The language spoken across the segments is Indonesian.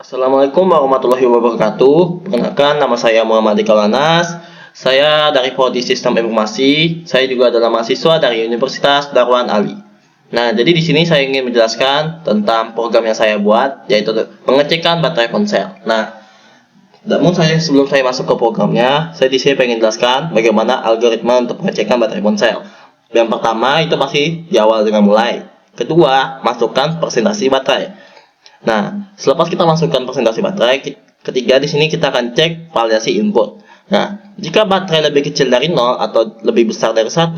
Assalamualaikum warahmatullahi wabarakatuh. Perkenalkan, nama saya Muhammad Ikalanas. Saya dari Prodi Sistem Informasi. Saya juga adalah mahasiswa dari Universitas Darwan Ali. Nah, jadi di sini saya ingin menjelaskan tentang program yang saya buat, yaitu pengecekan baterai ponsel. Nah, namun sebelum saya masuk ke programnya, saya di sini pengen jelaskan bagaimana algoritma untuk pengecekan baterai ponsel. Yang pertama itu pasti di awal dengan mulai. Kedua, masukkan presentasi baterai. Nah, selepas kita masukkan presentasi baterai, ketiga di sini kita akan cek validasi input. Nah, jika baterai lebih kecil dari 0 atau lebih besar dari 100,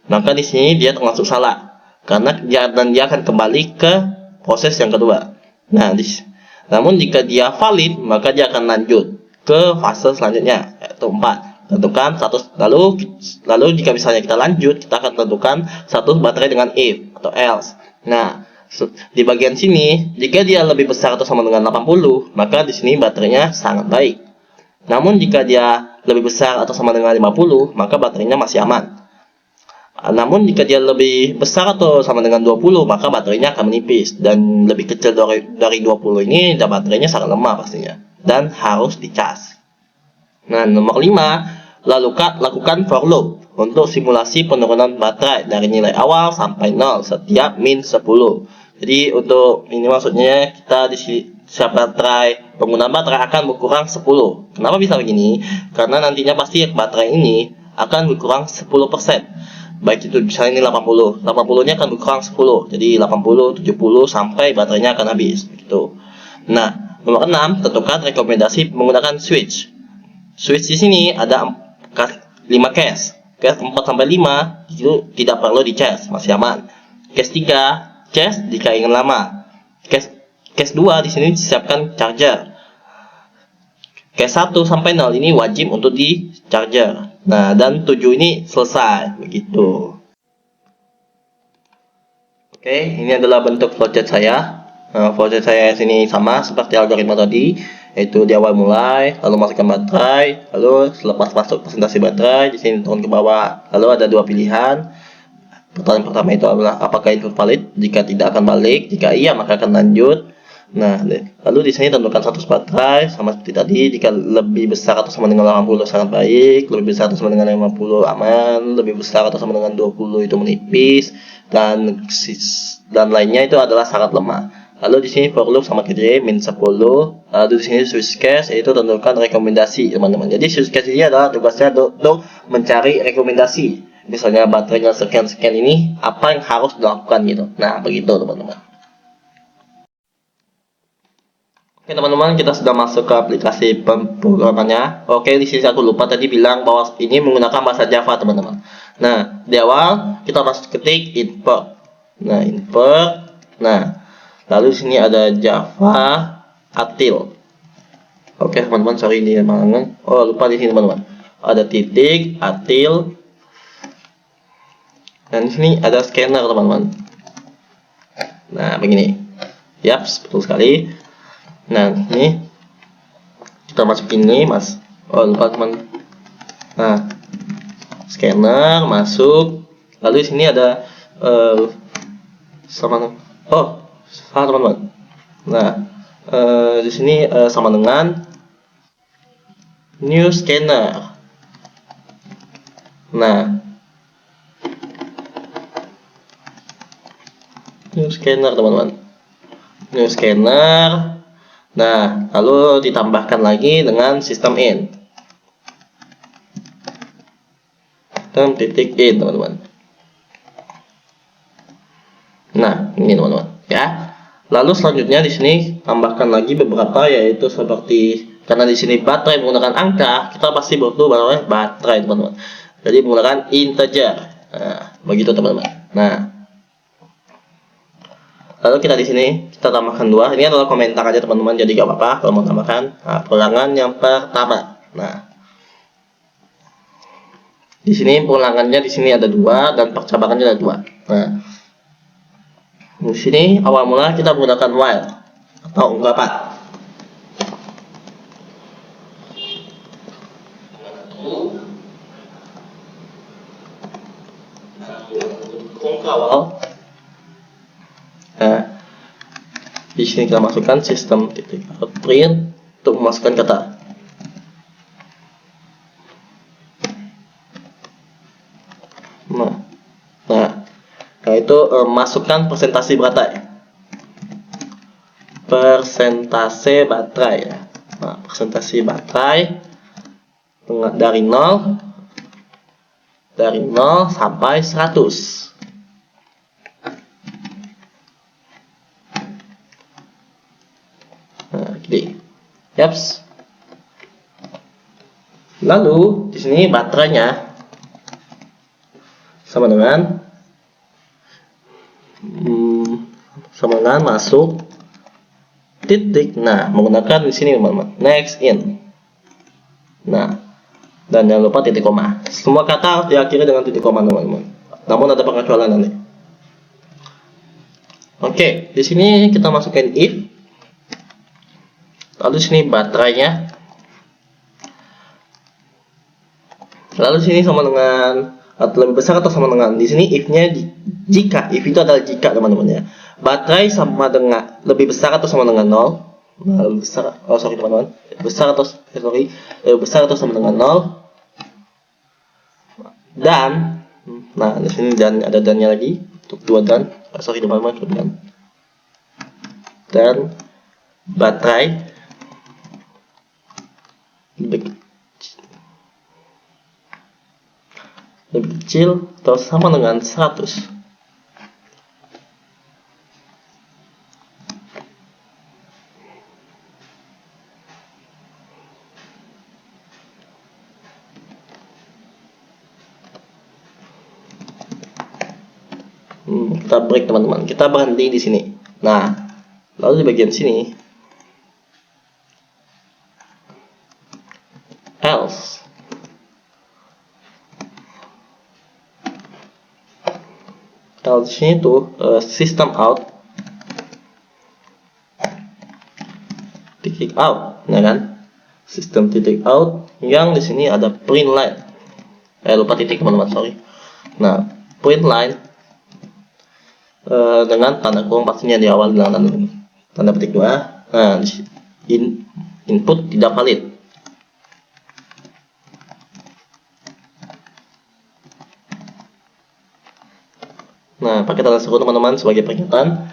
maka di sini dia termasuk salah karena dia akan kembali ke proses yang kedua. Nah, namun jika dia valid, maka dia akan lanjut ke fase selanjutnya, yaitu 4. Tentukan status lalu jika misalnya kita lanjut, kita akan tentukan status baterai dengan if atau else. Nah, di bagian sini, jika dia lebih besar atau sama dengan 80, maka di sini baterainya sangat baik. Namun jika dia lebih besar atau sama dengan 50, maka baterainya masih aman. Namun jika dia lebih besar atau sama dengan 20, maka baterainya akan menipis. Dan lebih kecil dari 20 ini, baterainya sangat lemah pastinya. Dan harus dicas. Nah, nomor 5, lakukan for loop untuk simulasi penurunan baterai dari nilai awal sampai 0 setiap min 10. Jadi untuk ini maksudnya kita di siap baterai, penggunaan baterai akan berkurang 10. Kenapa bisa begini? Karena nantinya pasti baterai ini akan berkurang 10%. Baik itu misalnya ini 80. 80-nya akan berkurang 10. Jadi 80, 70 sampai baterainya akan habis begitu. Nah, nomor 6, tentukan rekomendasi menggunakan switch. Switch di sini ada 5 case. Case 4 sampai 5 itu tidak perlu dicas, masih aman. Case 3, cas jika ingin lama. Case 2 di sini disiapkan charger. Case 1 sampai 0 ini wajib untuk di charger. Nah, dan 7 ini selesai begitu. Oke, ini adalah bentuk flowchart saya. Nah, flowchart saya sini sama seperti algoritma tadi, yaitu di awal mulai, lalu masukkan baterai, lalu selepas masuk presentasi baterai, di sini turun ke bawah. Lalu ada dua pilihan. Pertanyaan pertama itu adalah apakah input valid? Jika tidak akan balik, jika iya maka akan lanjut. Nah, lalu di sini tentukan status baterai sama seperti tadi. Jika lebih besar atau sama dengan 80 sangat baik, lebih besar atau sama dengan 50 aman, lebih besar atau sama dengan 20 itu menipis, dan lainnya itu adalah sangat lemah. Lalu di sini for loop sama KJ min 10. Lalu di sini switch case yaitu tentukan rekomendasi teman-teman. Jadi switch case ini adalah tugasnya untuk mencari rekomendasi. Misalnya baterainya sekian-sekian ini, apa yang harus dilakukan gitu. Nah, begitu teman-teman. Oke teman-teman, kita sudah masuk ke aplikasi pemrogramannya. Oke, di sini aku lupa tadi bilang bahwa ini menggunakan bahasa Java teman-teman. Nah, di awal kita masuk ketik import. Nah, import. Nah, lalu di sini ada Java Atil. Oke teman-teman, sorry ini malangan. Oh, lupa di sini teman-teman. Ada titik Atil. Dan di sini ada scanner teman-teman. Nah, begini. Yap, betul sekali. Nah, ini kita masukin ini, Mas. Oh, lupa teman. Nah, scanner masuk. Lalu di sini ada sama. Oh, salah teman-teman. Nah, di sini sama dengan new scanner. Nah, new scanner teman-teman. New scanner. Nah, lalu ditambahkan lagi dengan sistem in. Dan titik in teman-teman. Nah, ini teman-teman ya. Lalu selanjutnya di sini tambahkan lagi beberapa, yaitu seperti karena di sini baterai menggunakan angka, kita pasti butuh baterai teman-teman. Jadi menggunakan integer. Nah, begitu teman-teman. Nah, lalu kita di sini kita tambahkan 2. Ini adalah komentar aja teman-teman, jadi gak apa-apa kalau mau tambahkan. Nah, pengulangan yang pertama. Nah, di sini pengulangannya di sini ada 2 dan percabangannya ada 2. Nah, di sini awal mula kita menggunakan while atau ungkapan. Awal. Nah, Di sini kita masukkan sistem titik out print untuk memasukkan kata. Nah itu masukkan persentase baterai. Persentase baterai ya. Nah, persentase baterai dari 0 sampai 100. Nah, gini. Yaps. Lalu di sini baterainya sama dengan masuk titik. Nah, menggunakan di sini teman-teman, next in. Nah, dan jangan lupa titik koma. Semua kata harus diakhiri dengan titik koma teman-teman. Namun ada pengecualian nanti. Oke, di sini kita masukkan if. Lalu sini baterainya. Lalu sini sama dengan atau lebih besar atau sama dengan, di sini if-nya jika, if itu adalah jika teman-teman ya. Baterai sama dengan lebih besar atau sama dengan 0. Nah, lebih besar, teman-teman. Besar atau sama dengan 0. Dan nah, di sini dan ada dannya lagi untuk 2 dan. Teman-teman, 2 dan. Dan baterai lebih kecil atau sama dengan 100. Kita break teman-teman, kita berhenti di sini. Nah, lalu di bagian sini else. Kalau di sini tuh system out titik out, ya kan? Sistem titik out yang di sini ada print line. Lupa titik teman-teman, sorry. Nah, print line dengan tanda kurung pastinya di awal dengan tanda petik 2. Nah, input tidak valid. Nah, pakai tanda seru teman-teman sebagai peringatan.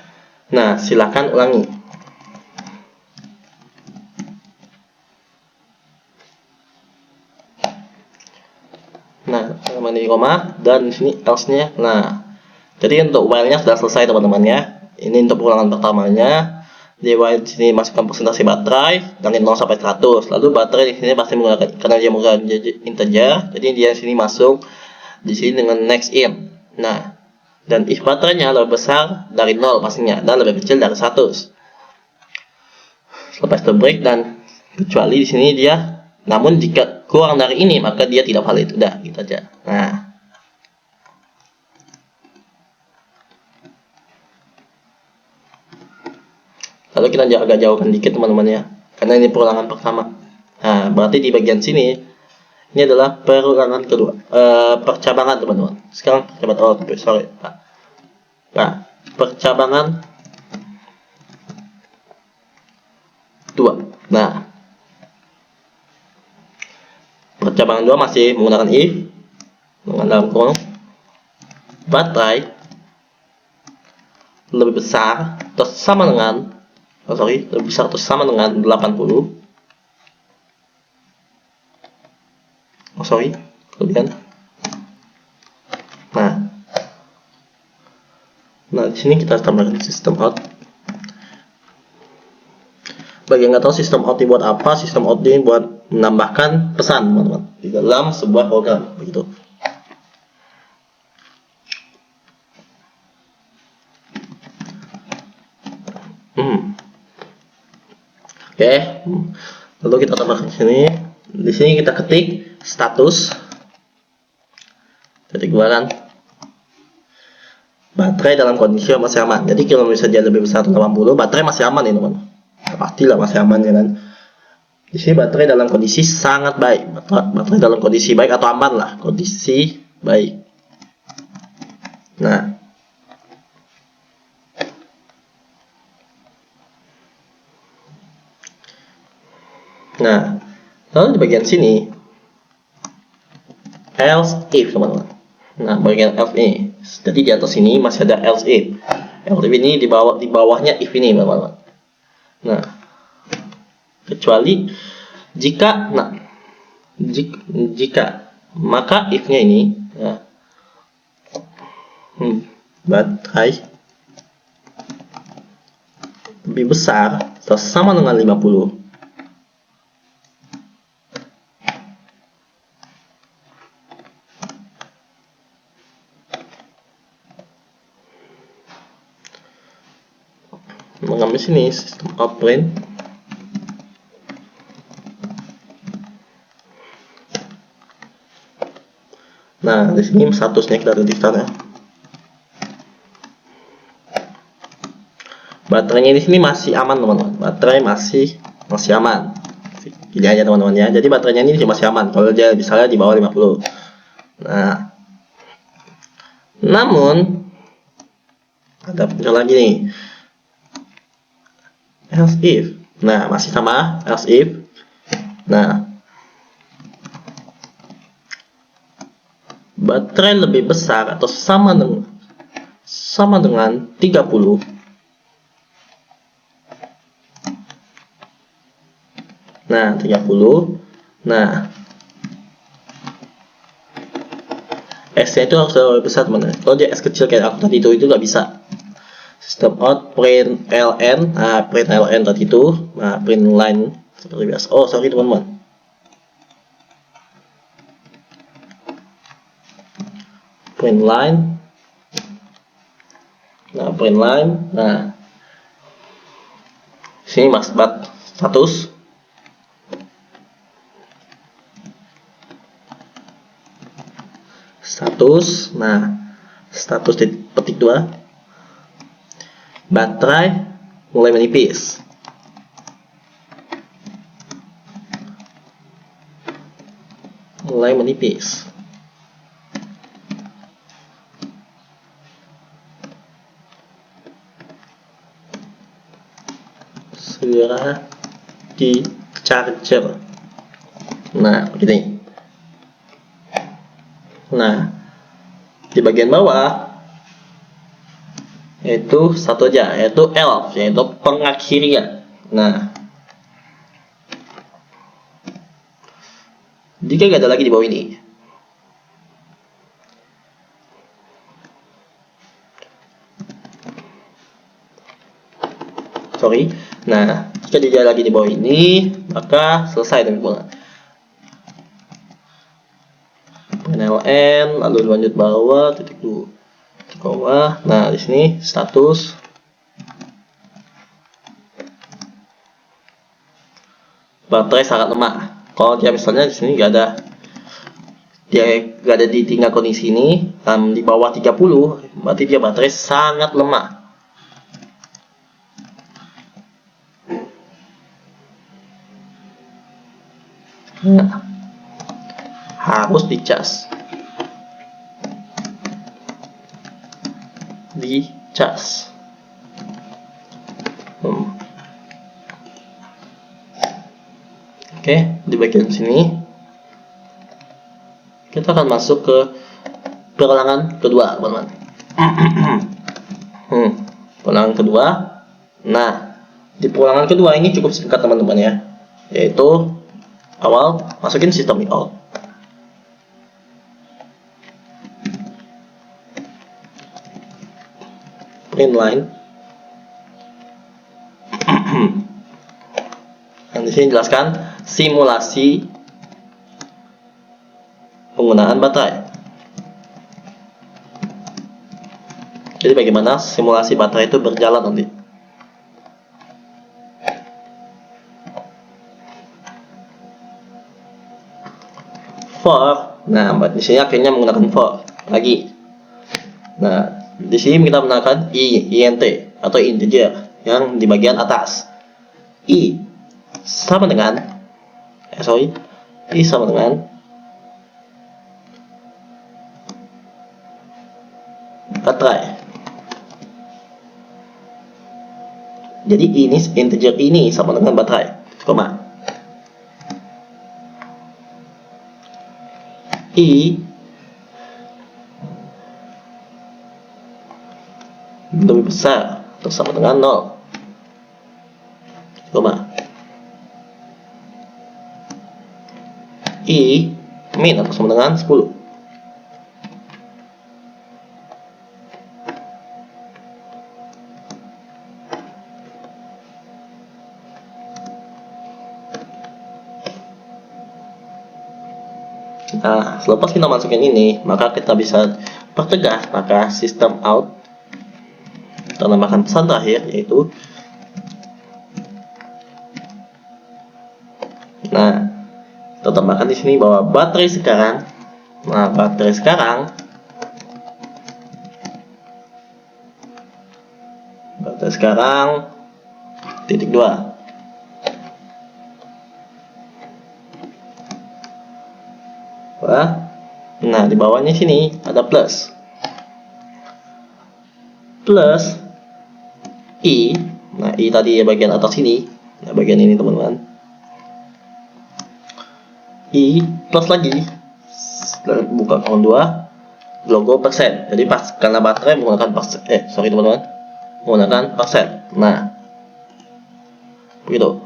Nah, silakan ulangi. Nah, teman di koma dan di sini else-nya. Nah, jadi untuk while-nya sudah selesai teman-teman ya. Ini untuk ulangan pertamanya. Di while sini masukkan persentase baterai dari 0 sampai 100. Lalu baterai di sini pasti menggunakan, karena dia menggunakan integer, jadi dia di sini masuk di sini dengan next in. Nah, dan if baterainya lebih besar dari 0 pastinya dan lebih kecil dari 100. Selepas itu break dan kecuali di sini dia, namun jika kurang dari ini maka dia tidak valid. Udah gitu aja. Nah, lalu kita agak jauhkan dikit teman-teman ya, karena ini perulangan pertama. Nah, berarti di bagian sini ini adalah perulangan kedua, percabangan teman-teman. Sekarang percabangan 2. Nah, percabangan 2 masih menggunakan if dengan dalam kurung baterai lebih besar atau sama dengan lebih besar atau sama dengan 80. Kemudian nah di sini kita tambahkan sistem out. Bagi yang nggak tahu sistem out ini buat apa, sistem out ini buat menambahkan pesan teman-teman di dalam sebuah program begitu. Oke. Lalu kita tambahkan di sini. Di sini kita ketik status titik bulan baterai dalam kondisi masih aman. Jadi kalau misalnya dia lebih besar 80, baterai masih aman ini teman. Pastilah masih aman ya kan. Di sini baterai dalam kondisi sangat baik. Baterai dalam kondisi baik atau aman lah, kondisi baik. Nah, Nah, lalu di bagian sini else if, teman-teman. Nah, bagian else ini. Jadi di atas ini masih ada else if. Else if ini di bawahnya if ini, teman-teman. Nah, kecuali jika maka if-nya ini ya, baterai lebih besar atau sama dengan 50. Mengambil sini sistem out print. Nah, di sini statusnya kita titikkan ya. Baterainya di sini masih aman, teman-teman. Baterai masih aman. Ini aja, teman-teman ya. Jadi baterainya ini masih aman kalau dia misalnya di bawah 50. Nah, namun ada punya lagi nih. Else if. Nah, masih sama else if. Nah, baterai lebih besar atau sama dengan 30. Nah, 30. Nah, S-nya itu harus lebih besar, teman-teman. Kalau dia S kecil kayak aku tadi itu nggak bisa. System out print ln. Nah, print ln tadi itu. Nah, print line seperti biasa. Oh, sorry, teman-teman. Print line. Nah, print line. Nah, sini masbat status. Nah, status di petik 2. Baterai mulai menipis. Segera di charger. Nah, begini. Nah, di bagian bawah yaitu satu aja, yaitu else, yaitu pengakhirian. Nah, jika nggak ada lagi di bawah ini, nah, jika tidak lagi di bawah ini, maka selesai teman-teman. PNLN, lalu lanjut bawah, titik dulu. Bawah. Nah, di sini status. Baterai sangat lemah. Kalau dia misalnya di sini nggak ada di tingkat kondisi ini, di bawah 30, berarti dia baterai sangat lemah. Nah, harus dicas. Oke, di bagian sini kita akan masuk ke perulangan kedua, teman-teman. Perulangan kedua. Nah, di perulangan kedua ini cukup singkat, teman-teman ya, yaitu awal masukin sistem out. Print line. Dan di sini jelaskan simulasi penggunaan baterai. Jadi bagaimana simulasi baterai itu berjalan nanti. For, nah di sini akhirnya menggunakan for lagi. Nah, di sini kita menggunakan int atau integer yang di bagian atas. I sama dengan baterai. Jadi ini integer ini sama dengan baterai, koma. I lebih besar atau sama dengan 0. Coba. I min atau sama dengan 10. Nah, selepas kita masukin ini, maka kita bisa pertegas, maka sistem out kita tambahkan pesan terakhir, yaitu kita tambahkan di sini bahwa baterai sekarang titik 2. Nah, di bawahnya sini ada plus I. Nah, I tadi bagian atas sini. Nah, bagian ini teman-teman. I plus lagi. Buka kolom 2 logo persen. Jadi pas karena baterai menggunakan persen. Teman-teman. Menggunakan persen. Nah, begitu.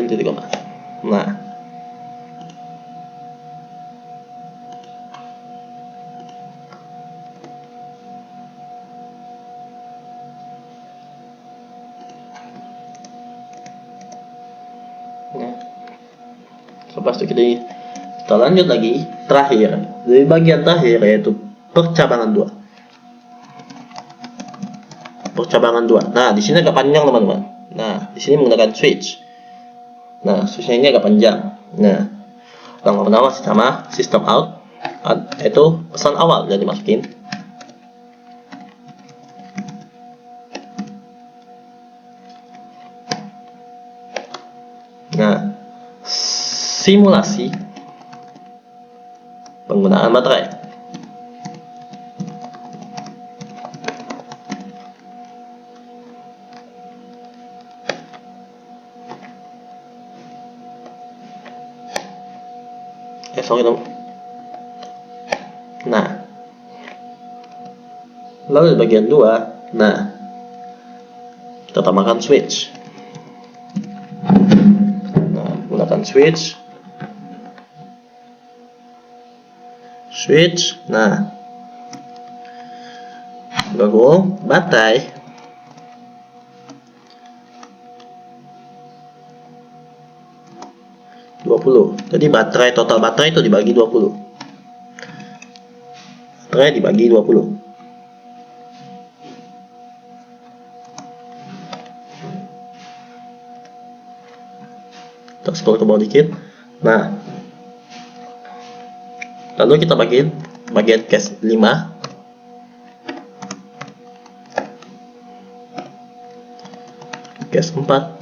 Titik koma. Nah, lepas itu kita lanjut lagi terakhir di bagian terakhir, yaitu percabangan 2. Nah, di sini agak panjang teman-teman. Nah, di sini menggunakan switch. Nah, switchnya ini agak panjang. Nah, yang pertama sama sistem out, yaitu pesan awal yang dimasukin. Nah, simulasi penggunaan baterai. Nah, lalu di bagian 2, nah, kita tambahkan switch. Nah, menggunakan switch. Nah, logo baterai. Jadi total baterai itu dibagi 20. Baterai dibagi 20. Kita scroll ke bawah dikit. Nah, lalu kita bagian case 5. Case 4.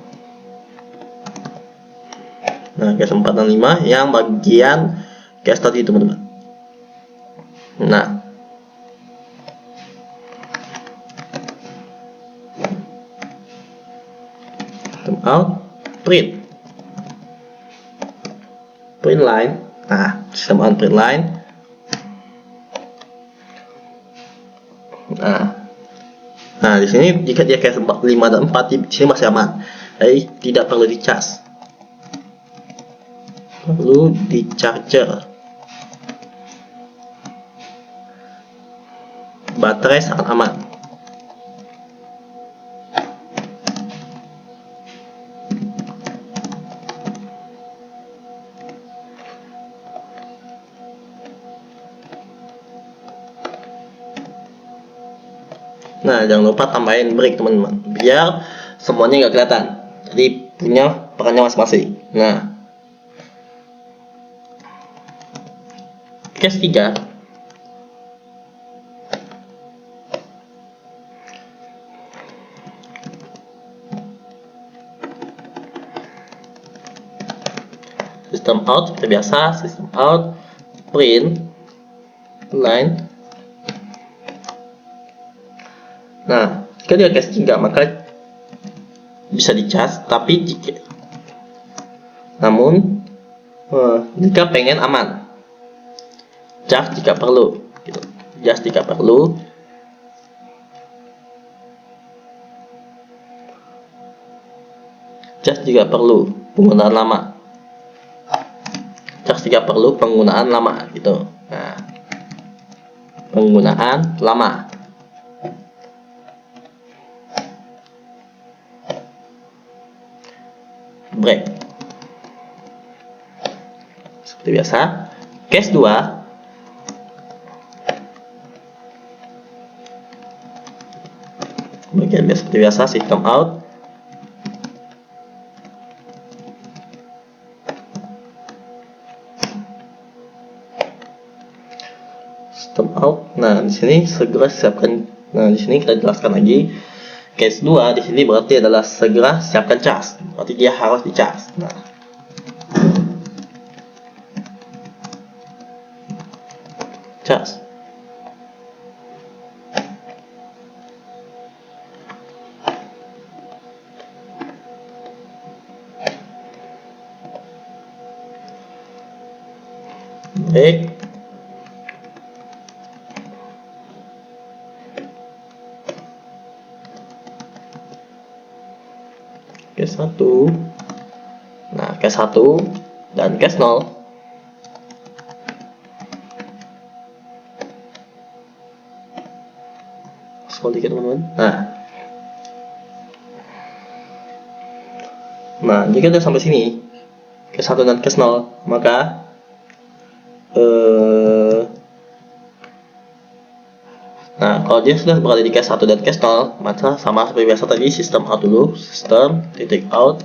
Nah, case 4 dan 5 yang bagian case tadi teman-teman. Nah, sistem out, print line. Nah, sistem out, print line. Nah, di sini jika dia case 5 dan 4 di sini masih aman. Jadi tidak perlu dicas. Perlu di charger. Baterai sangat aman. Nah, jangan lupa tambahin break teman-teman, biar semuanya nggak kelihatan. Jadi punya perannya masing-masing. Nah, case 3. System out seperti biasa, system out, print line. Nah, jika dia case 3 maka bisa dicas, tapi jika pengen aman, cas jika perlu, gitu. Cas jika perlu. Cas jika perlu penggunaan lama. Cas jika perlu penggunaan lama, gitu. Nah, penggunaan lama. Break. Seperti biasa. Case 2. Bagian seperti biasa, system out. System out. Nah, di sini segera siapkan. Nah, di sini kita jelaskan lagi. Case 2 di sini berarti adalah segera siapkan cas. Berarti dia harus dicas. Nah, cas. Baik. Case 1. Nah, case 1 dan case 0. Scroll dikit teman-teman. Nah, jika sudah sampai sini, case 1 dan case 0, maka nah, kalau dia sudah berada di case 1 dan case 0, maka sama seperti biasa tadi, system out dulu, system titik out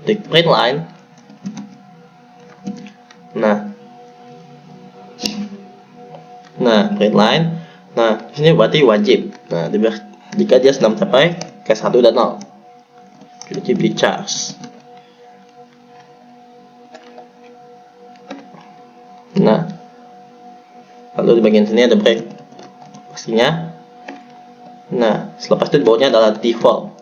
titik print line. Nah, print line. Nah, di sini berarti wajib. Nah, jika dia sudah mencapai case 1 dan 0, wajib di charge. Nah, lalu di bagian sini ada break pastinya. Nah, selepas itu di bawahnya adalah default.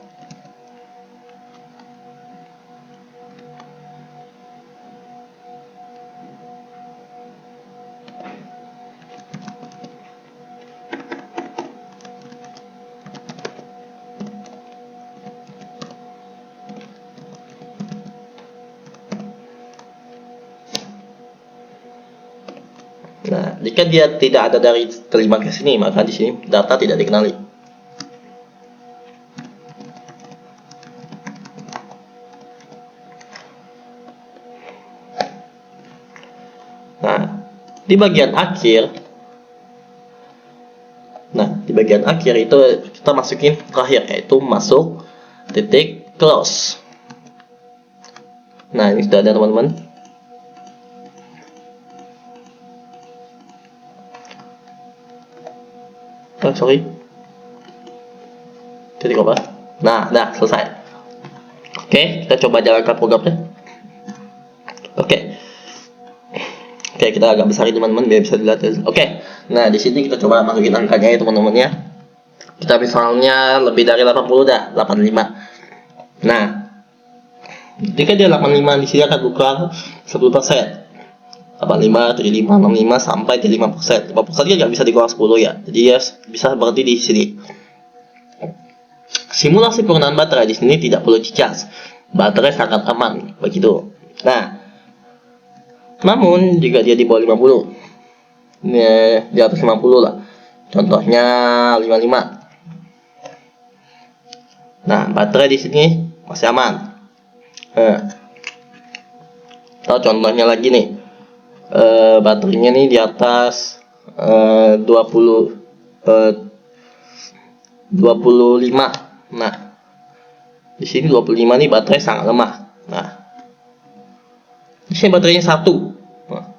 Nah, jika dia tidak ada dari kelima ke sini, maka di sini data tidak dikenali. Nah, di bagian akhir, itu kita masukin terakhir, yaitu masuk titik close. Nah, ini sudah ada teman-teman. Sorry, titik apa? Nah, dah selesai. Oke, kita coba jalankan programnya. Oke, kita agak besarin teman-teman biar bisa dilihat. Oke, nah di sini kita coba masukin angkanya ya teman-teman ya. Kita misalnya lebih dari 80 dah, 85. Nah, jika dia 85 di sini akan buka 10%. 85, 75, 65 sampai di 5%. 5% kan nggak bisa dikurang 10 ya. Jadi ya bisa berarti di sini. Simulasi penggunaan baterai di sini tidak perlu dicas. Baterai sangat aman begitu. Nah, namun jika dia di bawah 50, di atas 50 lah. Contohnya 55. Nah, baterai di sini masih aman. Atau contohnya lagi nih. Baterainya nih di atas 25. Nah, di sini 25 nih baterai sangat lemah. Nah, di sini baterainya 1. Nah,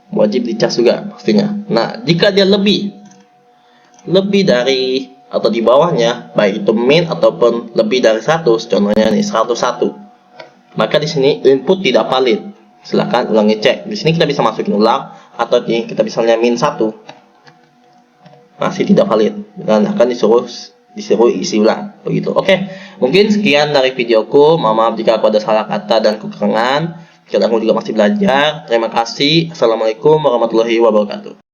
wajib dicas juga pastinya. Nah, jika dia lebih dari atau di bawahnya, baik itu min ataupun lebih dari 100, contohnya nih 101. maka di sini input tidak valid. Silahkan ulangi cek. Di sini kita bisa masukin ulang atau kita bisa min 1. Masih tidak valid dan akan disuruh isi ulang begitu. Oke, mungkin sekian dari videoku. Mohon maaf jika aku ada salah kata dan kekurangan. Jika kamu juga masih belajar. Terima kasih. Assalamualaikum warahmatullahi wabarakatuh.